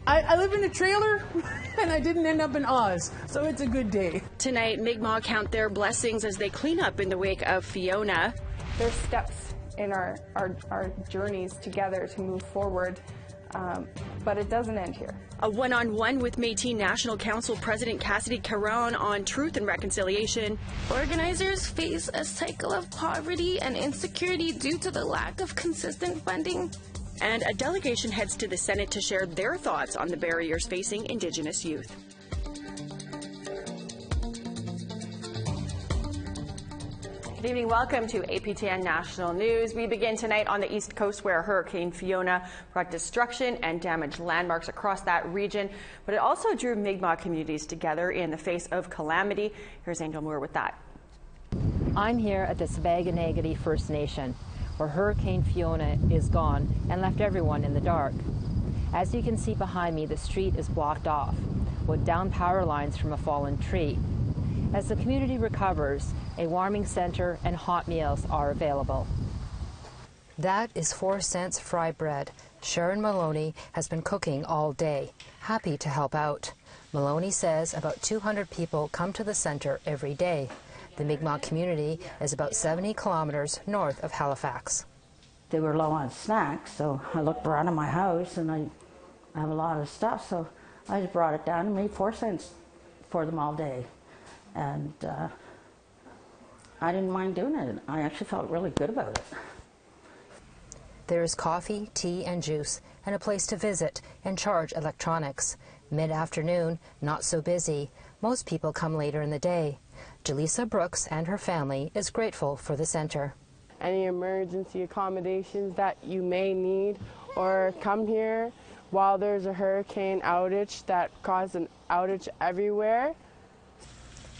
I live in a trailer and I didn't end up in Oz, so it's a good day. Tonight, Mi'kmaq count their blessings as they clean up in the wake of Fiona. There's steps in our journeys together to move forward, but it doesn't end here. A one-on-one with Métis National Council President Cassidy Caron on truth and reconciliation. Organizers face a cycle of poverty and insecurity due to the lack of consistent funding. And a delegation heads to the Senate to share their thoughts on the barriers facing Indigenous youth. Good evening. Welcome to APTN National News. We begin tonight on the East Coast where Hurricane Fiona brought destruction and damaged landmarks across that region, but it also drew Mi'kmaq communities together in the face of calamity. Here's Angel Moore with that. I'm here at the Sipekne'katik First Nation, where Hurricane Fiona is gone and left everyone in the dark. As you can see behind me, the street is blocked off with downed power lines from a fallen tree. As the community recovers, a warming center and hot meals are available. That is 4 cents fry bread. Sharon Maloney has been cooking all day, happy to help out. Maloney says about 200 people come to the center every day. The Mi'kmaq community is about 70 kilometers north of Halifax. They were low on snacks, so I looked around at my house and I have a lot of stuff, so I just brought it down and made 4 cents for them all day. And I didn't mind doing it. I actually felt really good about it. There is coffee, tea, and juice, and a place to visit and charge electronics. Mid-afternoon, not so busy. Most people come later in the day. Jaleesa Brooks and her family is grateful for the center. Any emergency accommodations that you may need, or come here while there's a hurricane outage that caused an outage everywhere.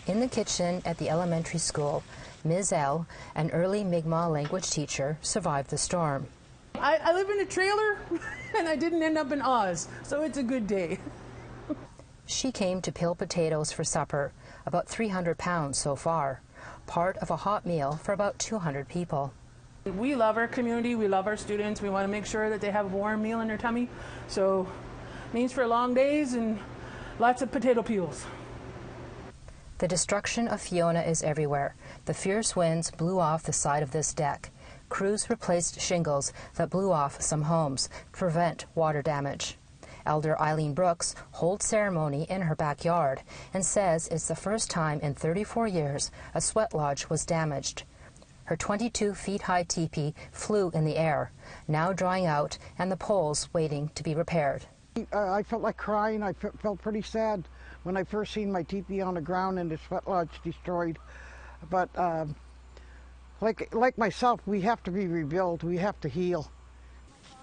In the kitchen at the elementary school, Ms. L, an early Mi'kmaq language teacher, survived the storm. I live in a trailer and I didn't end up in Oz, so it's a good day. She came to peel potatoes for supper, about 300 pounds so far, part of a hot meal for about 200 people. We love our community, we love our students, we want to make sure that they have a warm meal in their tummy, so it means for long days and lots of potato peels. The destruction of Fiona is everywhere. The fierce winds blew off the side of this deck. Crews replaced shingles that blew off some homes to prevent water damage. Elder Eileen Brooks holds ceremony in her backyard and says it's the first time in 34 years a sweat lodge was damaged. Her 22-feet-high teepee flew in the air, now drying out and the poles waiting to be repaired. I felt like crying. I felt pretty sad when I first seen my teepee on the ground and the sweat lodge destroyed. But like myself, we have to be rebuilt. We have to heal.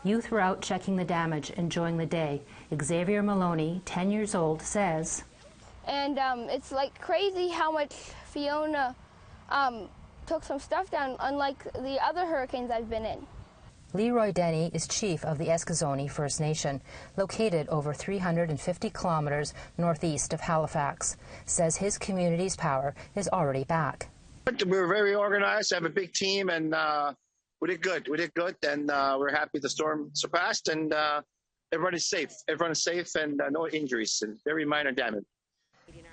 Youth were out checking the damage, enjoying the day. Xavier Maloney, 10 years old, says, And it's like crazy how much Fiona took some stuff down, unlike the other hurricanes I've been in. Leroy Denny is chief of the Eskasoni First Nation, located over 350 kilometers northeast of Halifax. Says his community's power is already back. We're very organized, have a big team, and we did good. And we're happy the storm surpassed, and everyone is safe. Everyone is safe, and no injuries, and very minor damage.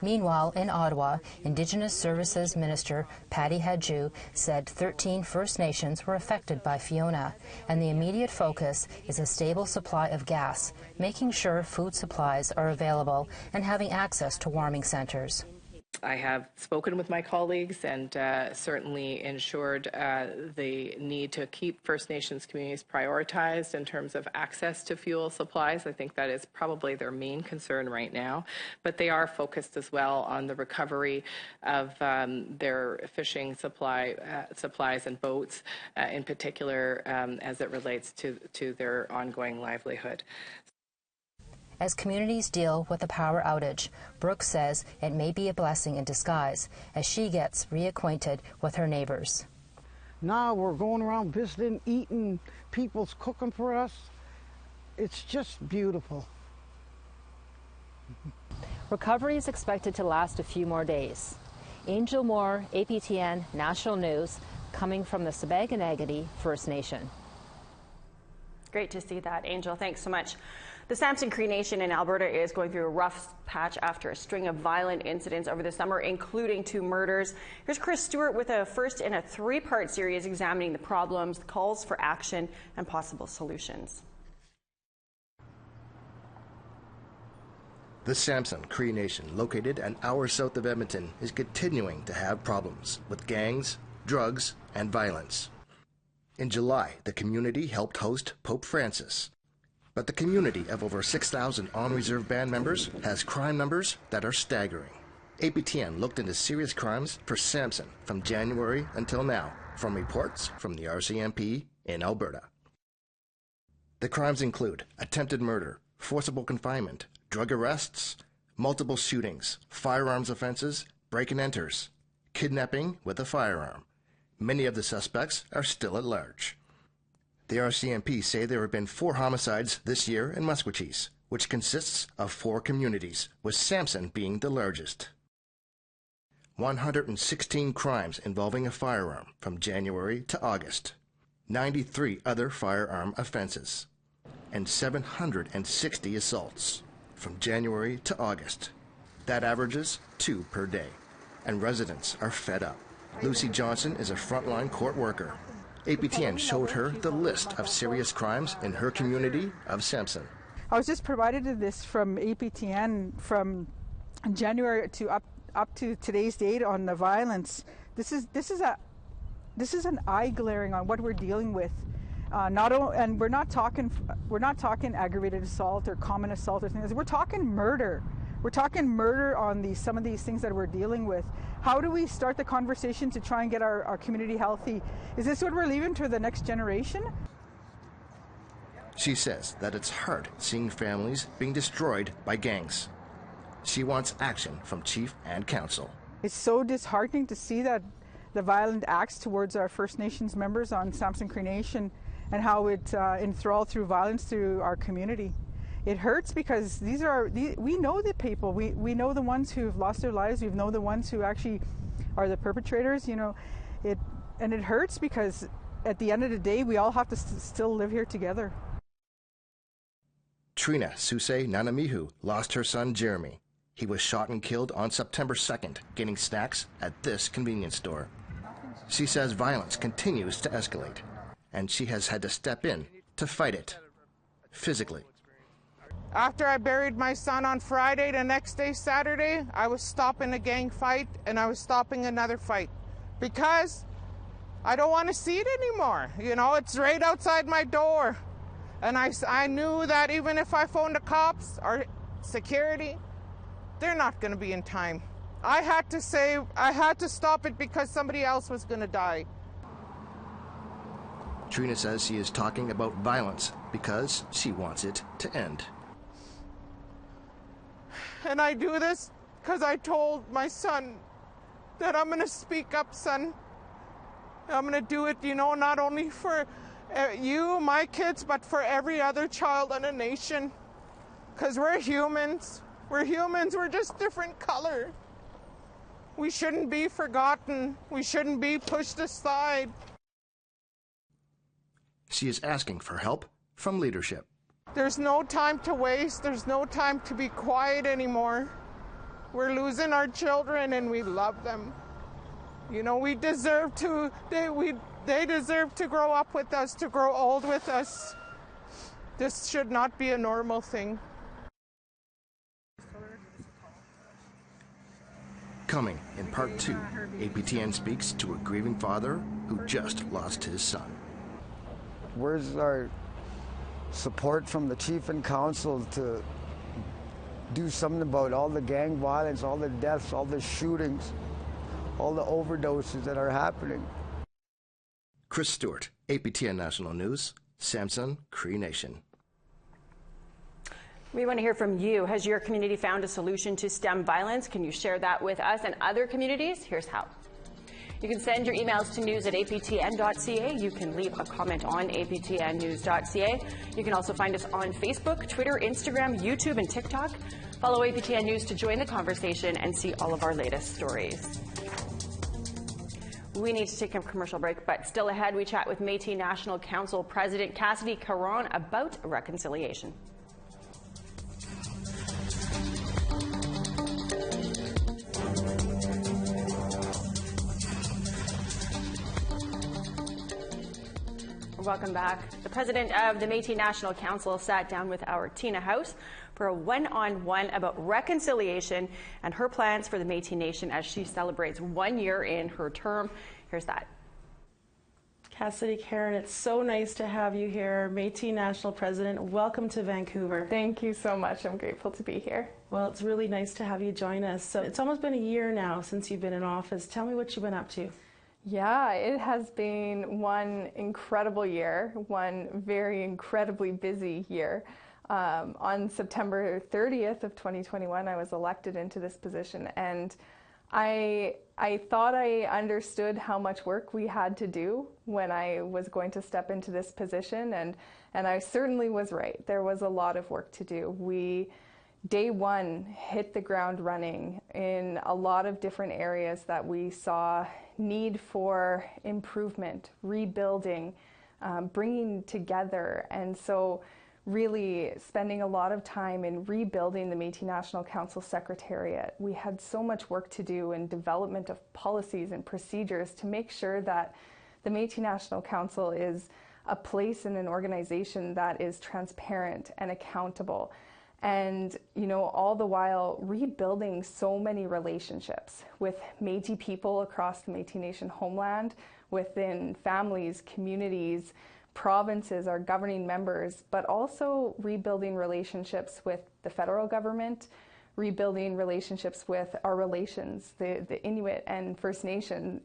Meanwhile, in Ottawa, Indigenous Services Minister Patty Hadju said 13 First Nations were affected by Fiona, and the immediate focus is a stable supply of gas, making sure food supplies are available, and having access to warming centers. I have spoken with my colleagues and certainly ensured the need to keep First Nations communities prioritized in terms of access to fuel supplies. I think that is probably their main concern right now, but they are focused as well on the recovery of their fishing supplies and boats, in particular as it relates to their ongoing livelihood. As communities deal with the power outage, Brooks says it may be a blessing in disguise as she gets reacquainted with her neighbors. Now we're going around visiting, eating, people's cooking for us. It's just beautiful. Recovery is expected to last a few more days. Angel Moore, APTN National News, coming from the Sipekne'katik First Nation. Great to see that, Angel. Thanks so much. The Samson Cree Nation in Alberta is going through a rough patch after a string of violent incidents over the summer, including 2 murders. Here's Chris Stewart with a first in a 3-part series examining the problems, the calls for action, and possible solutions. The Samson Cree Nation, located an hour south of Edmonton, is continuing to have problems with gangs, drugs, and violence. In July, the community helped host Pope Francis. But the community of over 6,000 on-reserve band members has crime numbers that are staggering. APTN looked into serious crimes for Samson from January until now, from reports from the RCMP in Alberta. The crimes include attempted murder, forcible confinement, drug arrests, multiple shootings, firearms offenses, break-and-enters, kidnapping with a firearm. Many of the suspects are still at large. The RCMP say there have been 4 homicides this year in Musqueam, which consists of 4 communities, with Samson being the largest. 116 crimes involving a firearm from January to August, 93 other firearm offenses, and 760 assaults from January to August. That averages 2 per day, and residents are fed up. Lucy Johnson is a frontline court worker. APTN showed her the list of serious crimes in her community of Samson. I was just provided this from APTN from January to up to today's date on the violence. This is an eye glaring on what we're dealing with. And we're not talking aggravated assault or common assault or things. We're talking murder. We're talking murder on some of these things that we're dealing with. How do we start the conversation to try and get our community healthy? Is this what we're leaving to the next generation? She says that it's hard seeing families being destroyed by gangs. She wants action from Chief and Council. It's so disheartening to see that the violent acts towards our First Nations members on Samson Cree Nation and how it enthralled through violence through our community. It hurts because we know the people. We know the ones who've lost their lives. We know the ones who actually are the perpetrators. You know, it hurts because at the end of the day, we all have to still live here together. Trina Susay Nanamihu lost her son Jeremy. He was shot and killed on September 2nd, getting snacks at this convenience store. She says violence continues to escalate, and she has had to step in to fight it, physically. After I buried my son on Friday, the next day, Saturday, I was stopping a gang fight and I was stopping another fight because I don't want to see it anymore. You know, it's right outside my door. And I knew that even if I phoned the cops or security, they're not going to be in time. I had to stop it because somebody else was going to die. Trina says she is talking about violence because she wants it to end. And I do this because I told my son that I'm going to speak up, son. I'm going to do it, you know, not only for you, my kids, but for every other child in the nation. Because we're humans. We're humans. We're just different color. We shouldn't be forgotten. We shouldn't be pushed aside. She is asking for help from leadership. There's no time to waste. There's no time to be quiet anymore. We're losing our children and we love them. You know, they deserve to grow up with us, to grow old with us. This should not be a normal thing. Coming in part 2, APTN speaks to a grieving father who just lost his son. Where's our support from the Chief and Council to do something about all the gang violence, all the deaths, all the shootings, all the overdoses that are happening? Chris Stewart, APTN National News, Samson Cree Nation. We want to hear from you. Has your community found a solution to stem violence? Can you share that with us and other communities? Here's how. You can send your emails to news@aptn.ca. You can leave a comment on aptnnews.ca. You can also find us on Facebook, Twitter, Instagram, YouTube, and TikTok. Follow APTN News to join the conversation and see all of our latest stories. We need to take a commercial break, but still ahead, we chat with Métis National Council President Cassidy Caron about reconciliation. Welcome back. The president of the Métis National Council sat down with our Tina House for a one-on-one about reconciliation and her plans for the Métis Nation as she celebrates 1 year in her term. Here's that. Cassidy Caron, it's so nice to have you here, Métis National President. Welcome to Vancouver. Thank you so much. I'm grateful to be here. Well, it's really nice to have you join us. So it's almost been a year now since you've been in office. Tell me what you've been up to. Yeah, it has been one incredible year, one very incredibly busy year. On September 30th of 2021, I was elected into this position, and I thought I understood how much work we had to do when I was going to step into this position, and I certainly was right. There was a lot of work to do. We, day one, hit the ground running in a lot of different areas that we saw need for improvement, rebuilding, bringing together. And so really spending a lot of time in rebuilding the Métis National Council Secretariat. We had so much work to do in development of policies and procedures to make sure that the Métis National Council is a place and an organization that is transparent and accountable. And, you know, all the while rebuilding so many relationships with Métis people across the Métis Nation homeland, within families, communities, provinces, our governing members, but also rebuilding relationships with the federal government, rebuilding relationships with our relations, the Inuit and First Nation,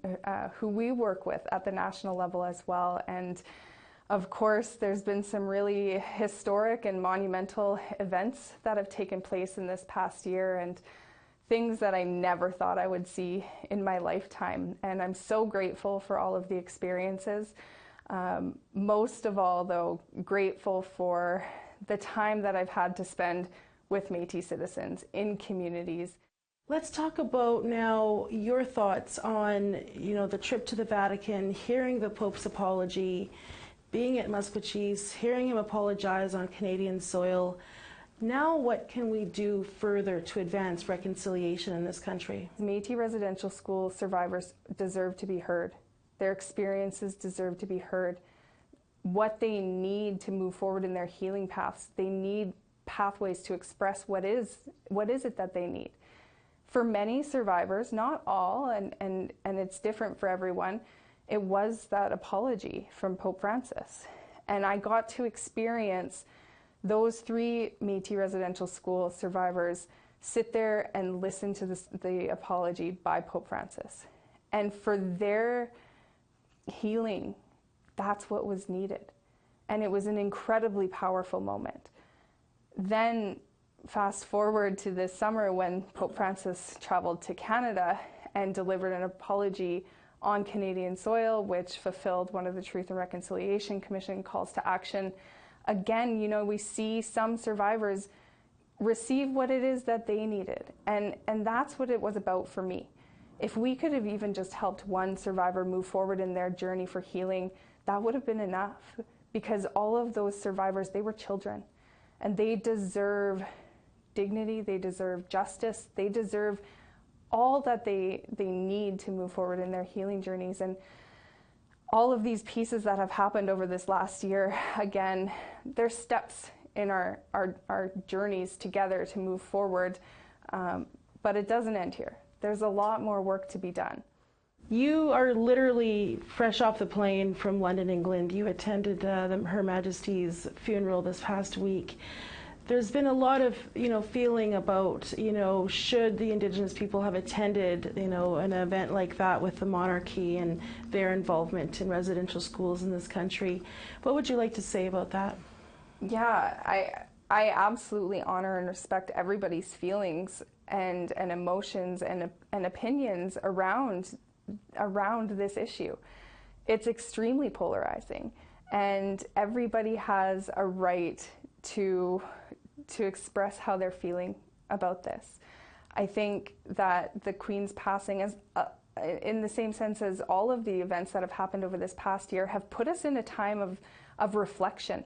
who we work with at the national level as well. And of course, there's been some really historic and monumental events that have taken place in this past year, and things that I never thought I would see in my lifetime. And I'm so grateful for all of the experiences. Most of all, though, grateful for the time that I've had to spend with Métis citizens in communities. Let's talk about now your thoughts on, you know, the trip to the Vatican, hearing the Pope's apology, being at Musqueam, hearing him apologize on Canadian soil. Now what can we do further to advance reconciliation in this country? Métis residential school survivors deserve to be heard. Their experiences deserve to be heard. What they need to move forward in their healing paths, they need pathways to express what is it that they need. For many survivors, not all, and it's different for everyone, it was that apology from Pope Francis. And I got to experience those 3 Métis residential school survivors sit there and listen to the apology by Pope Francis. And for their healing, that's what was needed. And it was an incredibly powerful moment. Then fast forward to this summer when Pope Francis traveled to Canada and delivered an apology on Canadian soil, which fulfilled one of the Truth and Reconciliation Commission calls to action. Again, you know, we see some survivors receive what it is that they needed. And that's what it was about for me. If we could have even just helped one survivor move forward in their journey for healing, that would have been enough. Because all of those survivors, they were children. And they deserve dignity, they deserve justice, they deserve all that they need to move forward in their healing journeys. And all of these pieces that have happened over this last year, again, they're steps in our journeys together to move forward. But it doesn't end here. There's a lot more work to be done. You are literally fresh off the plane from London, England. You attended Her Majesty's funeral this past week. There's been a lot of, feeling about, should the Indigenous people have attended, an event like that with the monarchy and their involvement in residential schools in this country. What would you like to say about that? Yeah, I absolutely honor and respect everybody's feelings and emotions and opinions around this issue. It's extremely polarizing, and everybody has a right to express how they're feeling about this. I think that the Queen's passing, in the same sense as all of the events that have happened over this past year, have put us in a time of reflection,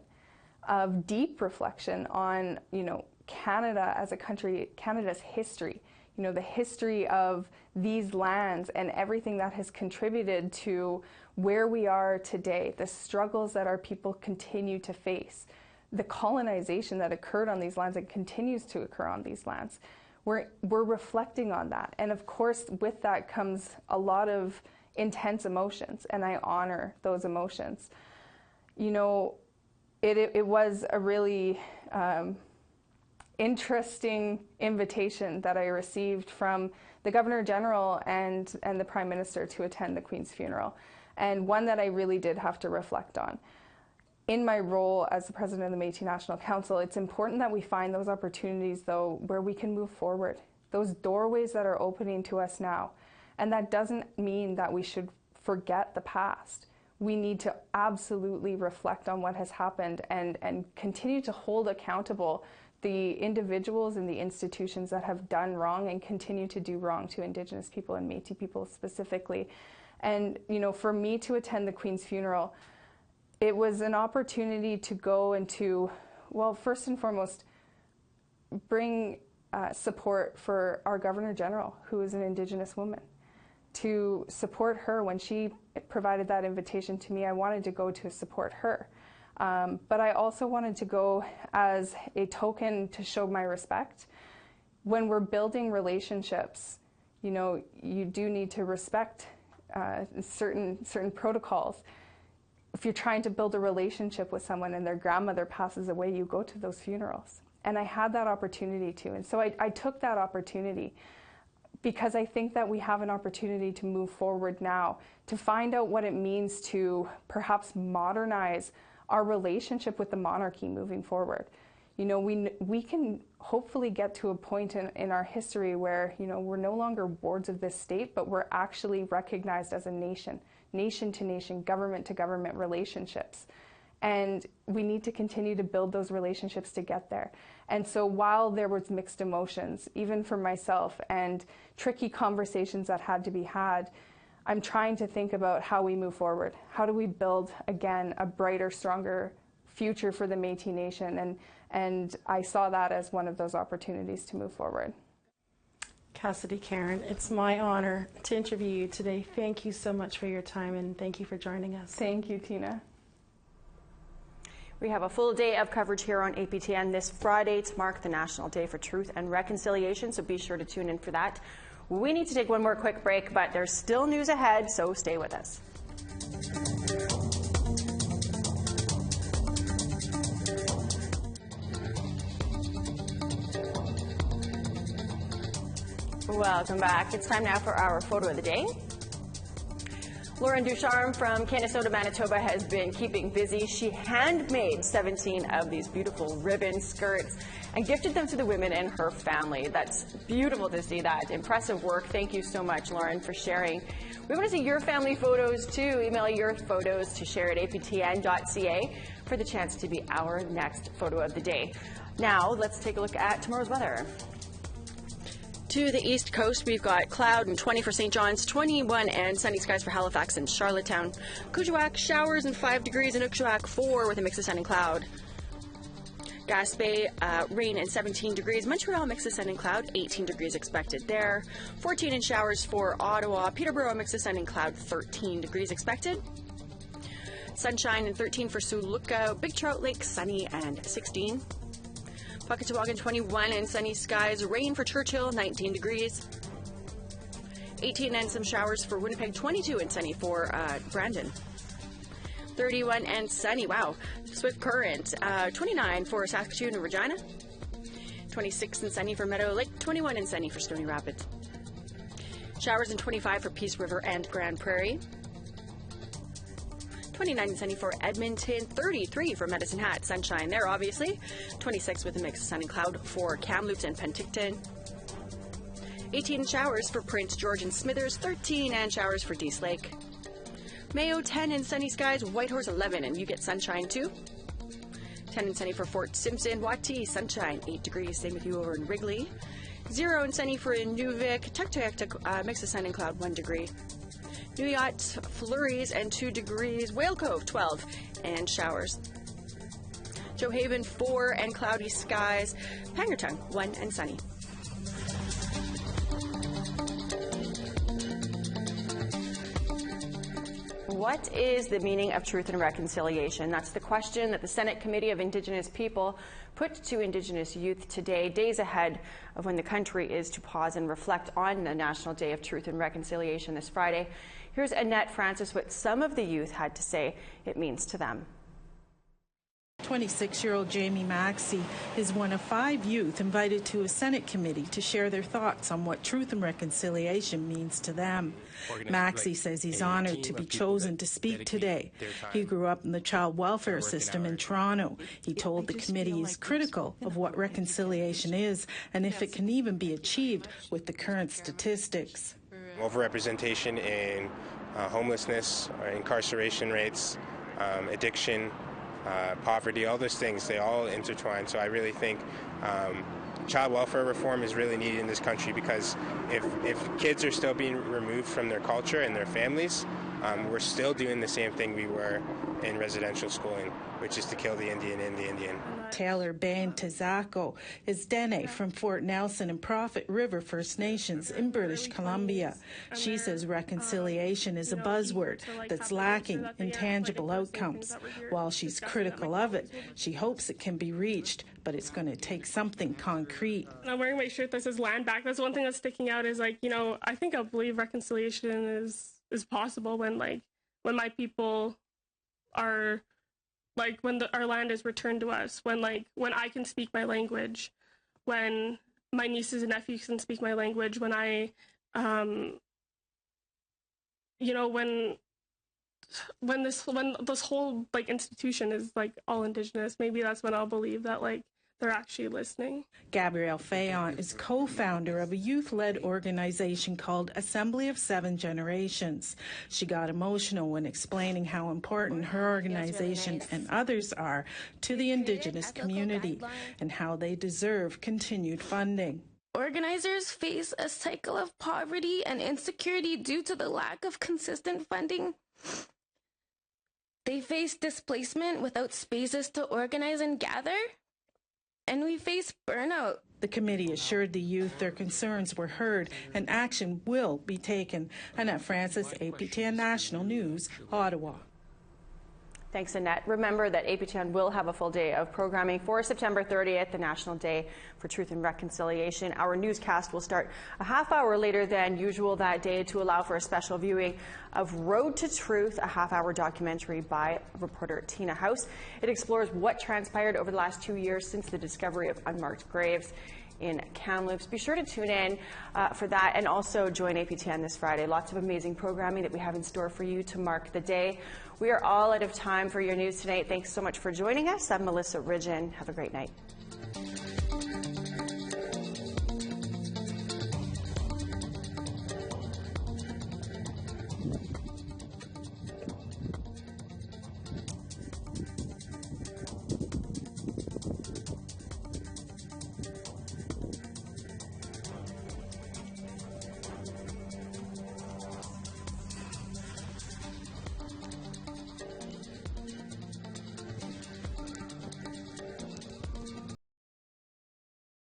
of deep reflection on, Canada as a country, Canada's history, the history of these lands and everything that has contributed to where we are today, the struggles that our people continue to face, the colonization that occurred on these lands and continues to occur on these lands. We're reflecting on that. And of course, with that comes a lot of intense emotions, and I honor those emotions. It was a really interesting invitation that I received from the Governor General and the Prime Minister to attend the Queen's funeral, and one that I really did have to reflect on. In my role as the President of the Métis National Council, it's important that we find those opportunities, though, where we can move forward, those doorways that are opening to us now. And that doesn't mean that we should forget the past. We need to absolutely reflect on what has happened and continue to hold accountable the individuals and the institutions that have done wrong and continue to do wrong to Indigenous people and Métis people specifically. And, for me to attend the Queen's funeral, it was an opportunity to go and to, well, first and foremost, bring support for our Governor General, who is an Indigenous woman. To support her when she provided that invitation to me, I wanted to go to support her. But I also wanted to go as a token to show my respect. When we're building relationships, you do need to respect certain protocols. If you're trying to build a relationship with someone and their grandmother passes away, you go to those funerals. And I had that opportunity to. And so I took that opportunity because I think that we have an opportunity to move forward now, to find out what it means to perhaps modernize our relationship with the monarchy moving forward. We can hopefully get to a point in our history where, we're no longer wards of this state, but we're actually recognized as a nation to nation, government to government relationships. And we need to continue to build those relationships to get there. And so while there was mixed emotions, even for myself, and tricky conversations that had to be had, I'm trying to think about how we move forward. How do we build, again, a brighter, stronger future for the Métis Nation? And I saw that as one of those opportunities to move forward. Cassidy Caron, it's my honor to interview you today. Thank you so much for your time, and thank you for joining us. Thank you, Tina. We have a full day of coverage here on APTN this Friday to mark the National Day for Truth and Reconciliation, so be sure to tune in for that. We need to take one more quick break, but there's still news ahead, so stay with us. Welcome back. It's time now for our photo of the day. Lauren Ducharme from Canastota, Manitoba has been keeping busy. She handmade 17 of these beautiful ribbon skirts and gifted them to the women in her family. That's beautiful to see that. Impressive work. Thank you so much, Lauren, for sharing. We want to see your family photos too. Email your photos to share@aptn.ca for the chance to be our next photo of the day. Now, let's take a look at tomorrow's weather. To the east coast, we've got cloud and 20 for St. John's, 21 and sunny skies for Halifax and Charlottetown. Kuujjuaq, showers and 5 degrees, and Ukjuaq 4 with a mix of sun and cloud. Gaspé, rain and 17 degrees. Montreal, mix of sun and cloud, 18 degrees expected there. 14 and showers for Ottawa. Peterborough, mix of sun and cloud, 13 degrees expected. Sunshine and 13 for Sioux Lookout. Big Trout Lake, sunny and 16. Puckatawagan, 21 and sunny skies. Rain for Churchill, 19 degrees. 18 and some showers for Winnipeg, 22 and sunny for Brandon. 31 and sunny, wow. Swift Current, 29 for Saskatoon and Regina. 26 and sunny for Meadow Lake, 21 and sunny for Stony Rapids. Showers and 25 for Peace River and Grand Prairie. 29 and sunny for Edmonton, 33 for Medicine Hat, sunshine there obviously. 26 with a mix of sun and cloud for Kamloops and Penticton. 18 showers for Prince George and Smithers, 13 and showers for Dease Lake. Mayo, 10 and sunny skies. Whitehorse, 11 and you get sunshine too. 10 and sunny for Fort Simpson. Wati, sunshine, 8 degrees. Same with you over in Wrigley. 0 and sunny for Inuvik. Tuktoyaktuk, mix of sun and cloud, 1 degree. New Yacht, flurries and 2 degrees. Whale Cove, 12 and showers. Joe Haven, 4 and cloudy skies. Pangertung, 1 and sunny. What is the meaning of truth and reconciliation? That's the question that the Senate Committee of Indigenous People put to Indigenous youth today, days ahead of when the country is to pause and reflect on the National Day of Truth and Reconciliation this Friday. Here's Annette Francis, what some of the youth had to say it means to them. 26-year-old Jamie Maxey is one of 5 youth invited to a Senate committee to share their thoughts on what truth and reconciliation means to them. Maxey says he's honored to be chosen to speak today. He grew up in the child welfare system in Toronto. He told the committee he's critical of what reconciliation is and if it can even be achieved with the current statistics. Overrepresentation in homelessness, incarceration rates, addiction, poverty, all those things, they all intertwine. So I really think child welfare reform is really needed in this country, because if kids are still being removed from their culture and their families, we're still doing the same thing we were in residential schooling, which is to kill the Indian in the Indian. Taylor Bain Tezako is Dene from Fort Nelson and Prophet River First Nations in British Columbia. She says reconciliation is a buzzword that's lacking in tangible outcomes. While she's critical of it, she hopes it can be reached, but it's going to take something concrete. I'm wearing my shirt that says land back. That's one thing that's sticking out is, like, you know, I think I believe reconciliation is possible when my people are, like, when our land is returned to us, when I can speak my language, when my nieces and nephews can speak my language, when I, you know, when this whole, like, institution is, like, all Indigenous, maybe that's when I'll believe that, like, they're actually listening. Gabrielle Fayon is co-founder of a youth-led organization called Assembly of 7 Generations. She got emotional when explaining how important her organization and others are to the Indigenous community and how they deserve continued funding. Organizers face a cycle of poverty and insecurity due to the lack of consistent funding. They face displacement without spaces to organize and gather. And we face burnout. The committee assured the youth their concerns were heard and action will be taken. Annette Francis, APTN National News, Ottawa. Thanks, Annette. Remember that APTN will have a full day of programming for September 30th, the National Day for Truth and Reconciliation. Our newscast will start a half hour later than usual that day to allow for a special viewing of Road to Truth, a half-hour documentary by reporter Tina House. It explores what transpired over the last 2 years since the discovery of unmarked graves in Kamloops. Be sure to tune in for that, and also join APTN this Friday. Lots of amazing programming that we have in store for you to mark the day. We are all out of time for your news tonight. Thanks so much for joining us. I'm Melissa Ridgen. Have a great night.